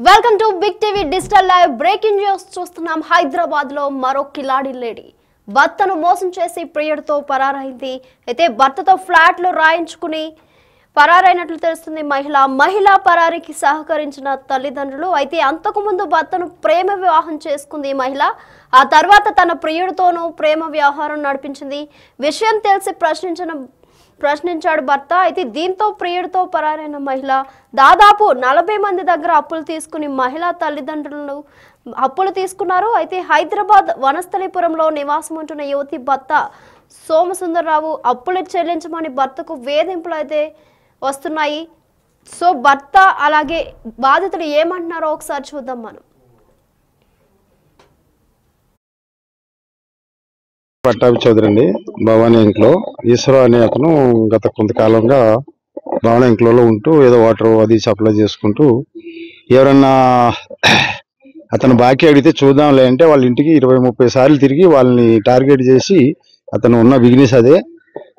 Welcome to Big TV digital live. Breaking news చూస్తున్నాం. హైదరాబాద్ లో మరో కిలాడి లేడీ భర్తను మోసం చేసి ప్రియుడితో పరారైంది. అయితే భర్తతో ఫ్లాట్ లో రాయించుకుని పరారైనట్లు తెలుస్తుంది. మహిళా పరారీకి సహకరించిన తల్లిదండ్రులు. అయితే అంతకుముందు భర్తను ప్రేమ వివాహం చేసుకుంది మహిళ. ఆ తర్వాత తన ప్రియుడితోనూ ప్రేమ వ్యవహారం నడిపించింది. విషయం తెలిసి ప్రశ్నించాడు భర్త. అయితే దీంతో ప్రియుడితో పరారైన మహిళ దాదాపు 40 మంది దగ్గర అప్పులు తీసుకుని మహిళా తల్లిదండ్రులను అప్పులు తీసుకున్నారు. అయితే హైదరాబాద్ వనస్థలిపురంలో నివాసం ఉంటున్న యువతి భర్త సోమసుందరరావు అప్పులు చెల్లించమని భర్తకు వేధింపులు అయితే వస్తున్నాయి. సో భర్త అలాగే బాధితులు ఏమంటున్నారో ఒకసారి చూద్దాం మనం. పట్టాభి చౌదరి అండి. భవానీ ఇంట్లో ఈశ్వర అనే అతను గత కొంతకాలంగా భవానీ ఇంట్లో ఉంటూ ఏదో వాటర్ అది సప్లై చేసుకుంటూ ఎవరన్నా అతను బాకీ అడిగితే చూద్దాంలే అంటే వాళ్ళ ఇంటికి 20-30 సార్లు తిరిగి వాళ్ళని టార్గెట్ చేసి అతను ఉన్న బిజినెస్ అదే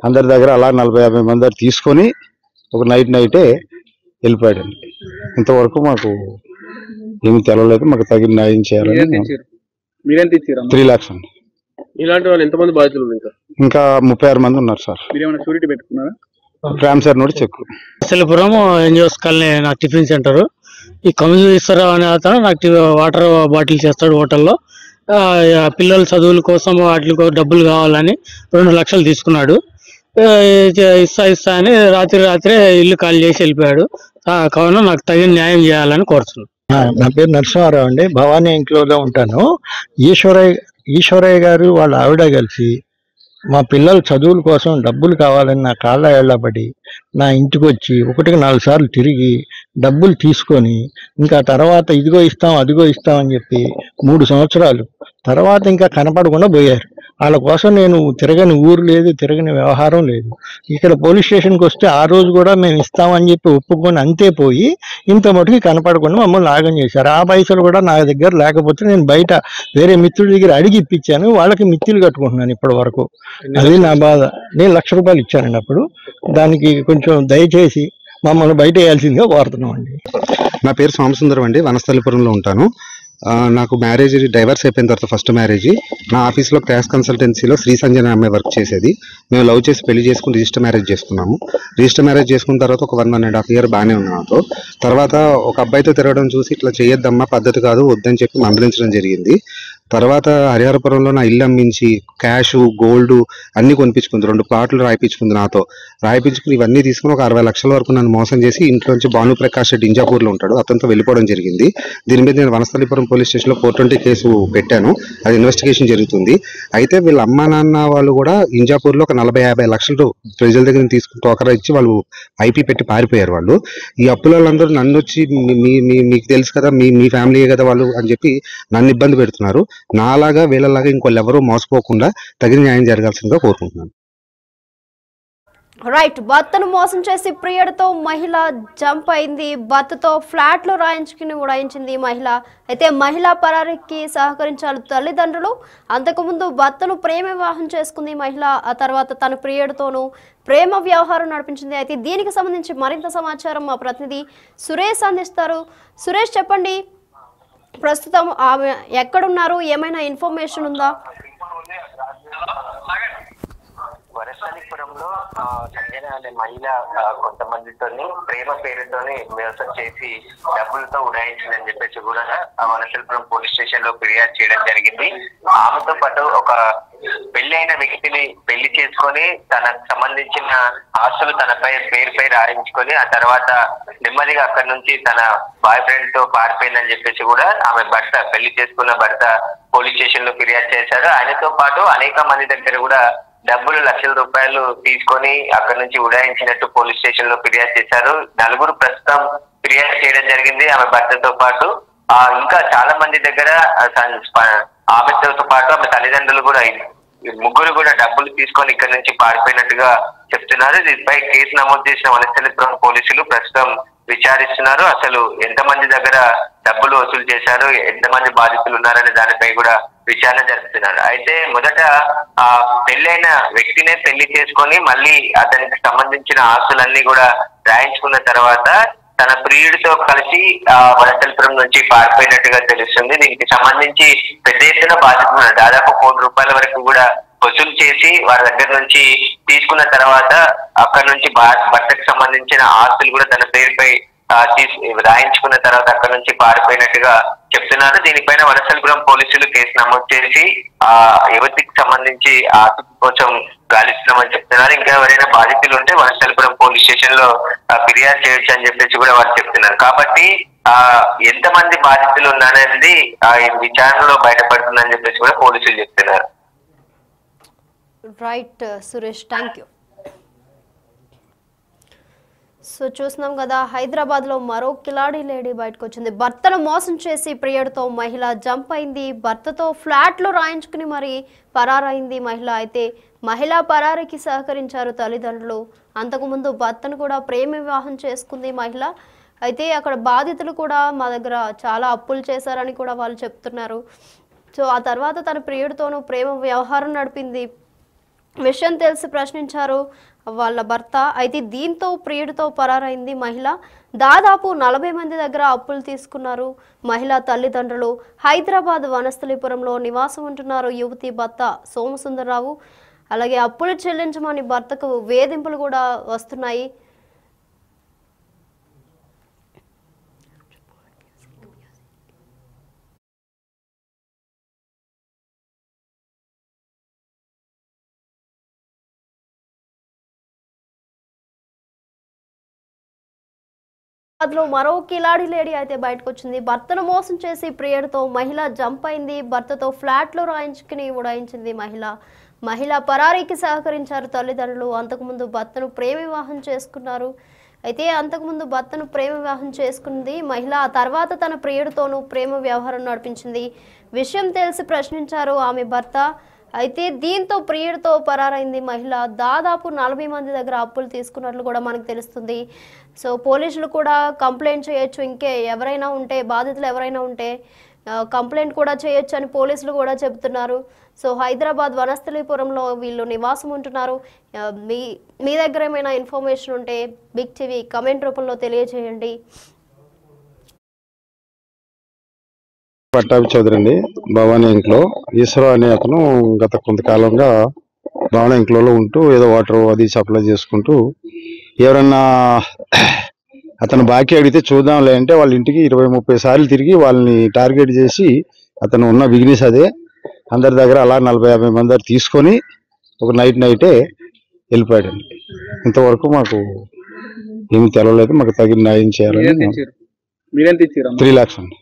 అందరి దగ్గర అలా 40-50 మంది దగ్గర తీసుకొని ఒక నైటే వెళ్ళిపోయాడండి. ఇంతవరకు మాకు ఏమి తెలవలేదు. మాకు తగిన న్యాయం చేయాలని 3 lakhs అండి. ఇలాంటి వాళ్ళు ఎంతమంది బాధితులు ఇంకా 36 మంది ఉన్నారు సార్. షూరిటీ పెట్టుకున్నారా? రామ్ సార్ నోటి చెక్. సెల్పురం ఎన్జిఓస్ కాలనీ నాకు టిఫిన్ సెంటర్. ఈ కమలేశ్వరరావు అనే అతను నాకు వాటర్ బాటిల్ చేస్తాడు హోటల్లో. పిల్లల చదువుల కోసం వాటికి డబ్బులు కావాలని 2 లక్షలు తీసుకున్నాడు. ఇస్తా అని రాత్రే ఇల్లు ఖాళీ చేసి వెళ్ళిపోయాడు. కావున నాకు తగిన న్యాయం చేయాలని కోరుతున్నాను. నా పేరు నరసింహారావు అండి. భవానీ ఇంట్లో ఉంటాను. ఈశ్వరయ్య గారు వాళ్ళ ఆవిడ కలిసి మా పిల్లల చదువుల కోసం డబ్బులు కావాలని నా కాళ్ళ ఏళ్లబడి నా ఇంటికి వచ్చి 1-4 సార్లు తిరిగి డబ్బులు తీసుకొని ఇంకా తర్వాత ఇదిగో ఇస్తాం అదిగో ఇస్తాం అని చెప్పి 3 సంవత్సరాలు తర్వాత ఇంకా కనపడకుండా పోయారు. వాళ్ళ కోసం నేను తిరగని ఊరు లేదు, తిరగని వ్యవహారం లేదు. ఇక్కడ పోలీస్ స్టేషన్కి వస్తే ఆ రోజు కూడా మేము ఇస్తామని చెప్పి ఒప్పుకొని అంతే పోయి ఇంత మటుకు కనపడకుండా మమ్మల్ని ఆగం చేశారు. ఆ పైసలు కూడా నా దగ్గర లేకపోతే నేను బయట వేరే మిత్రుడి దగ్గర అడిగి ఇప్పించాను. వాళ్ళకి మిత్తులు కట్టుకుంటున్నాను ఇప్పటి వరకు. అది నా బాధ. నేను 1,00,000 రూపాయలు ఇచ్చానండి అప్పుడు. దానికి కొంచెం దయచేసి మమ్మల్ని బయట వేయాల్సిందిగా కోరుతున్నాం అండి. నా పేరు సోమసుందరం అండి. వనస్థలిపురంలో ఉంటాను. నాకు మ్యారేజ్ డైవర్స్ అయిపోయిన తర్వాత ఫస్ట్ మ్యారేజ్ నా ఆఫీస్లో క్రాష్ కన్సల్టెన్సీలో శ్రీ సంజన అమ్మాయి వర్క్ చేసేది. మేము లవ్ చేసి పెళ్లి చేసుకుని రిజిస్టర్ మ్యారేజ్ చేసుకున్నాము. రిజిస్టర్ మ్యారేజ్ చేసుకున్న తర్వాత ఒక 1.5 year బాగానే ఉన్నాం. నాతో తర్వాత ఒక అబ్బాయితో తిరగడం చూసి ఇట్లా చేయొద్దమ్మా, పద్ధతి కాదు, వద్దని చెప్పి మందలించడం జరిగింది. తర్వాత హరిహరపురంలో నా ఇల్లు అమ్మించి క్యాష్ గోల్డ్ అన్ని కొనిపించుకుంది. 2 ప్లాట్లు రాయిపించుకుంది. నాతో రాయిపించుకుని ఇవన్నీ తీసుకుని ఒక 60 లక్షల వరకు నన్ను మోసం చేసి ఇంట్లోంచి భానుప్రకాష్ రెడ్డి ఇంజాపూర్లో ఉంటాడు, అతనితో వెళ్ళిపోవడం జరిగింది. దీని మీద నేను వనస్థలిపురం పోలీస్ స్టేషన్లో 420 కేసు పెట్టాను. అది ఇన్వెస్టిగేషన్ జరుగుతుంది. అయితే వీళ్ళ అమ్మా నాన్న వాళ్ళు కూడా ఇంజాపూర్లో ఒక 40-50 లక్షలు ప్రజల దగ్గర తీసుకుని టోకరా ఇచ్చి వాళ్ళు ఐపీ పెట్టి పారిపోయారు. వాళ్ళు ఈ అప్పులందరూ నన్ను వచ్చి మీకు తెలుసు కదా, మీ ఫ్యామిలీయే కదా వాళ్ళు అని చెప్పి నన్ను ఇబ్బంది పెడుతున్నారు. నాలాగా వీళ్ళలాగా ఇంకోళ్ళు ఎవరూ మోసపోకుండా తగిన న్యాయం జరగాల్సిందిగా కోరుకుంటున్నాను. రైట్. భర్తను మోసం చేసి ప్రియుడితో మహిళ జంప్ అయింది. భర్తతో ఫ్లాట్ లో రాయించుకుని ఉడాయించింది మహిళ. అయితే మహిళా పరారీకి సహకరించారు తల్లిదండ్రులు. అంతకుముందు భర్తను ప్రేమ వివాహం చేసుకుంది మహిళ. ఆ తర్వాత తన ప్రియుడితోనూ ప్రేమ వ్యవహారం నడిపించింది. అయితే దీనికి సంబంధించి మరింత సమాచారం మా ప్రతినిధి సురేష్ అందిస్తారు. సురేష్, చెప్పండి, ప్రస్తుతం ఆమె ఎక్కడున్నారు? ఏమైనా ఇన్ఫర్మేషన్ ఉందా? వనస్థలిపురంలో సంజన అనే మహిళ కొంతమందితోని ప్రేమ పేరుతోని మోసం చేసి డబ్బులతో ఉడాయించిందని చెప్పేసి కూడా వనస్థలిపురం పోలీస్ స్టేషన్ లో ఫిర్యాదు చేయడం జరిగింది. ఆమెతో పాటు ఒక పెళ్లి వ్యక్తిని పెళ్లి చేసుకొని తనకు సంబంధించిన ఆస్తులు తనపై పేరుపై రాయించుకొని ఆ తర్వాత నెమ్మదిగా అక్కడి నుంచి తన బాయ్ ఫ్రెండ్ తో పారిపోయిందని చెప్పేసి కూడా ఆమె భర్త, పెళ్లి చేసుకున్న భర్త పోలీస్ స్టేషన్ లో ఫిర్యాదు చేశారు. ఆయనతో పాటు అనేక మంది దగ్గర కూడా డబ్బులు 1,00,000 రూపాయలు తీసుకొని అక్కడి నుంచి ఉడాయించినట్టు పోలీస్ స్టేషన్ లో ఫిర్యాదు చేశారు. 4 ప్రస్తుతం ఫిర్యాదు చేయడం జరిగింది ఆమె భర్తతో పాటు. ఇంకా చాలా మంది దగ్గర ఆమెతో పాటు ఆమె తల్లిదండ్రులు కూడా 3 కూడా డబ్బులు తీసుకొని ఇక్కడి నుంచి పారిపోయినట్టుగా చెప్తున్నారు. దీనిపై కేసు నమోదు చేసిన వనస్థలిపురం పోలీసులు ప్రస్తుతం విచారిస్తున్నారు. అసలు ఎంతమంది దగ్గర డబ్బులు వసూలు చేశారు, ఎంతమంది బాధితులు ఉన్నారనే దానిపై కూడా విచారణ జరుపుతున్నారు. అయితే మొదట ఆ పెళ్ళైన వ్యక్తినే పెళ్లి చేసుకొని మళ్ళీ అతనికి సంబంధించిన ఆస్తులన్నీ కూడా రాయించుకున్న తర్వాత తన ప్రియుడితో కలిసి వనస్థలిపురం నుంచి పారిపోయినట్టుగా తెలుస్తుంది. దీనికి సంబంధించి పెద్ద ఎత్తున బాధితులు దాదాపు ₹1,00,00,000 వరకు కూడా వసూలు చేసి వారి దగ్గర నుంచి తీసుకున్న తర్వాత అక్కడ నుంచి భర్తకు సంబంధించిన ఆస్తులు కూడా తన పేరుపై రాయించుకున్న తర్వాత అక్కడ నుంచి పారిపోయినట్టుగా చెప్తున్నారు. దీనిపైన వనస్థలిపురం పోలీసులు కేసు నమోదు చేసి ఆ యువతికి సంబంధించి ఆస్తుల కోసం గాలిస్తున్నామని చెప్తున్నారు. ఇంకా ఎవరైనా బాధితులు ఉంటే వనస్థలిపురం పోలీస్ స్టేషన్ లో ఫిర్యాదు చేయొచ్చు అని చెప్పేసి కూడా వాళ్ళు చెప్తున్నారు. కాబట్టి ఎంతమంది బాధితులు ఉన్నారనేది విచారణలో బయటపడుతుందని చెప్పేసి కూడా పోలీసులు చెప్తున్నారు. Right Suresh, thank you. So చూస్తున్నాం కదా, హైదరాబాద్లో మరో కిలాడి లేడీ బయటకు వచ్చింది. భర్తను మోసం చేసి ప్రియుడితో మహిళ జంప్ అయింది. భర్తతో ఫ్లాట్లో రాయించుకుని మరి పరారైంది మహిళ. అయితే మహిళా పరారీకి సహకరించారు తల్లిదండ్రులు. అంతకుముందు భర్తను కూడా ప్రేమ వివాహం చేసుకుంది మహిళ. అయితే అక్కడ బాధితులు కూడా మా దగ్గర చాలా అప్పులు చేశారని కూడా వాళ్ళు చెప్తున్నారు. సో ఆ తర్వాత తన ప్రియుడితోనూ ప్రేమ వ్యవహారం నడిపింది. విషయం తెలిసి ప్రశ్నించారు వాళ్ళ భర్త. అయితే దీంతో ప్రియుడితో పరారైంది మహిళ. దాదాపు 40 మంది దగ్గర అప్పులు తీసుకున్నారు మహిళా తల్లిదండ్రులు. హైదరాబాద్ వనస్థలిపురంలో నివాసం ఉంటున్నారు యువతి భర్త సోమసుందరరావు. అలాగే అప్పులు చెల్లించమని భర్తకు వేధింపులు కూడా వస్తున్నాయి. లో మరో కిలాడి లేడీ అయితే బయటకు వచ్చింది. భర్తను మోసం చేసి ప్రియుడితో మహిళ జంప్ అయింది. భర్తతో ఫ్లాట్లో రాయించుకుని ఉడాయించింది మహిళ పరారీకి సహకరించారు తల్లిదండ్రులు. అంతకుముందు భర్తను ప్రేమ వివాహం చేసుకున్నారు. అయితే అంతకుముందు భర్తను ప్రేమ వివాహం చేసుకుంది మహిళ. ఆ తర్వాత తన ప్రియుడితోనూ ప్రేమ వ్యవహారం నడిపించింది. విషయం తెలిసి ప్రశ్నించారు ఆమె భర్త. అయితే దీంతో ప్రియుడితో పరారైంది మహిళ. దాదాపు 40 మంది దగ్గర అప్పులు తీసుకున్నట్లు కూడా మనకు తెలుస్తుంది. సో పోలీసులు కూడా కంప్లైంట్ చేయొచ్చు. ఇంకే ఎవరైనా ఉంటే, బాధితులు ఎవరైనా ఉంటే కంప్లైంట్ కూడా చేయొచ్చు అని పోలీసులు కూడా చెబుతున్నారు. సో హైదరాబాద్ వనస్థలిపురంలో వీళ్ళు నివాసం ఉంటున్నారు. మీ దగ్గర ఏమైనా ఇన్ఫర్మేషన్ ఉంటే బిగ్ టీవీ కమెంట్ రూపంలో తెలియజేయండి. పట్టాభి చౌదరి అండి, భవానీ ఇంట్లో. ఈశ్వర అనే అతను గత కొంతకాలంగా భవానీ ఇంట్లో ఉంటూ ఏదో వాటర్ అది సప్లై చేసుకుంటూ ఎవరన్నా అతను బాకీ అడిగితే చూద్దాంలే అంటే వాళ్ళ ఇంటికి 20-30 సార్లు తిరిగి వాళ్ళని టార్గెట్ చేసి అతను ఉన్న బిజినెస్ అదే అందరి దగ్గర అలా 40-50 మంది దగ్గర తీసుకొని ఒక నైటే వెళ్ళిపోయాడండి. ఇంతవరకు మాకు ఏమి తెలవలేదు. మాకు తగిన న్యాయం చేయాలని 3 lakhs అండి.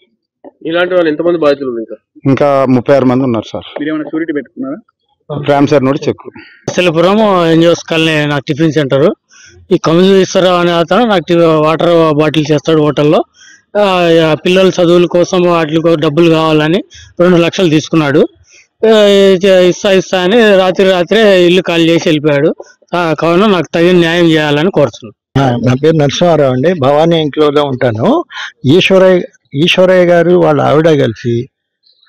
ఇలాంటి వాళ్ళు ఎంతమంది బాధితులు ఉన్నారు? ఇంకా 36 మంది ఉన్నారు సార్. మీరేమైనా షూరిటీ పెట్టుకున్నారా? రామ్ సార్ నోటి చెక్. వనస్థలిపురం ఎన్జిఓస్ కాలనీ నాకు టిఫిన్ సెంటర్. ఈ కమలేశ్వరరావు అనే అతను నాకు వాటర్ బాటిల్ చేస్తాడు హోటల్లో. పిల్లల చదువుల కోసం వాటికి డబ్బులు కావాలని 2 లక్షలు తీసుకున్నాడు. ఇస్తా అని రాత్రే ఇల్లు ఖాళీ చేసి వెళ్ళిపోయాడు. కావున నాకు తగిన న్యాయం చేయాలని కోరుతున్నాను. నా పేరు నరసింహారావు అండి, భవానీ ఇంట్లోనే ఉంటాను. ఈశ్వరయ్య గారు వాళ్ళ ఆవిడ కలిసి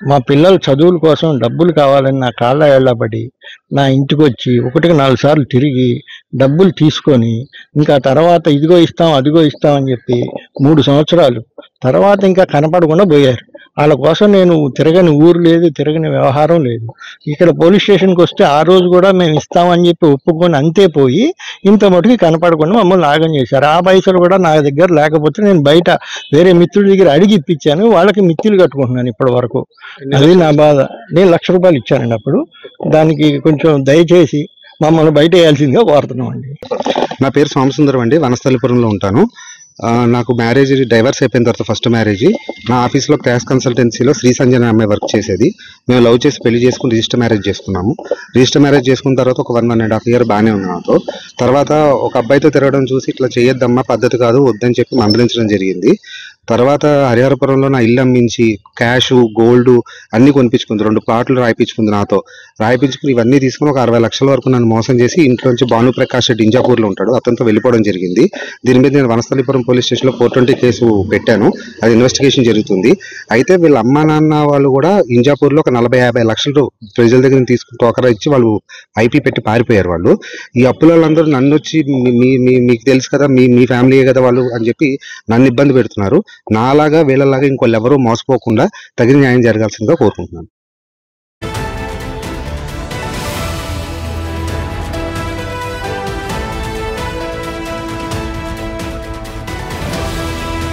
మా పిల్లల చదువుల కోసం డబ్బులు కావాలని నా కాళ్ళ ఏళ్లబడి నా ఇంటికి వచ్చి 1-4 సార్లు తిరిగి డబ్బులు తీసుకొని ఇంకా తర్వాత ఇదిగో ఇస్తాం అదిగో ఇస్తాం అని చెప్పి 3 సంవత్సరాలు తర్వాత ఇంకా కనపడకుండా పోయారు. వాళ్ళ కోసం నేను తిరగని ఊరు లేదు, తిరగని వ్యవహారం లేదు. ఇక్కడ పోలీస్ స్టేషన్కి వస్తే ఆ రోజు కూడా మేము ఇస్తామని చెప్పి ఒప్పుకొని అంతే పోయి ఇంత మటుకు కనపడకుండా మమ్మల్ని ఆగం చేశారు. ఆ పైసలు కూడా నా దగ్గర లేకపోతే నేను బయట వేరే మిత్రుల దగ్గర అడిగి ఇప్పించాను. వాళ్ళకి మిత్తులు కట్టుకుంటున్నాను ఇప్పటి వరకు. అది నా బాధ. నేను ₹1,00,000 ఇచ్చానండి అప్పుడు. దానికి కొంచెం దయచేసి మమ్మల్ని బయట వేయాల్సిందిగా కోరుతున్నాం అండి. నా పేరు సోమసుందరం అండి, వనస్థలిపురంలో ఉంటాను. నాకు మ్యారేజ్ డైవర్స్ అయిపోయిన తర్వాత ఫస్ట్ మ్యారేజ్ నా ఆఫీస్లో క్రాష్ కన్సల్టెన్సీలో శ్రీ సంజన అమ్మాయి వర్క్ చేసేది. మేము లవ్ చేసి పెళ్లి చేసుకుని రిజిస్టర్ మ్యారేజ్ చేసుకున్నాము. రిజిస్టర్ మ్యారేజ్ చేసుకున్న తర్వాత ఒక 1.5 year బాగానే ఉంది నాతో. తర్వాత ఒక అబ్బాయితో తిరగడం చూసి ఇట్లా చేయొద్దమ్మా, పద్ధతి కాదు, వద్దని చెప్పి మందలించడం జరిగింది. తర్వాత హరిహరపురంలో నా ఇల్లు అమ్మించి క్యాష్ గోల్డ్ అన్ని కొనిపించుకుంది, 2 ప్లాట్లు రాయిపించుకుంది, నాతో రాయిపించుకుని ఇవన్నీ తీసుకుని ఒక 60 లక్షల వరకు నన్ను మోసం చేసి ఇంట్లోంచి భానుప్రకాష్ రెడ్డి ఇంజాపూర్లో ఉంటాడు, అతనితో వెళ్ళిపోవడం జరిగింది. దీని మీద నేను వనస్థలిపురం పోలీస్ స్టేషన్లో 420 కేసు పెట్టాను. అది ఇన్వెస్టిగేషన్ జరుగుతుంది. అయితే వీళ్ళ అమ్మా నాన్న వాళ్ళు కూడా ఇంజాపూర్లో ఒక 40-50 లక్షలు ప్రజల దగ్గర తీసుకుని టోకరా ఇచ్చి వాళ్ళు ఐపీ పెట్టి పారిపోయారు. వాళ్ళు ఈ అప్పుల వాళ్ళందరూ నన్ను వచ్చి మీకు తెలుసు కదా, మీ ఫ్యామిలీయే కదా వాళ్ళు అని చెప్పి నన్ను ఇబ్బంది పెడుతున్నారు. నాలాగా వీళ్ళలాగా ఇంకోళ్ళు ఎవరూ మోసపోకుండా తగిన న్యాయం జరగాల్సిందిగా కోరుకుంటున్నాను.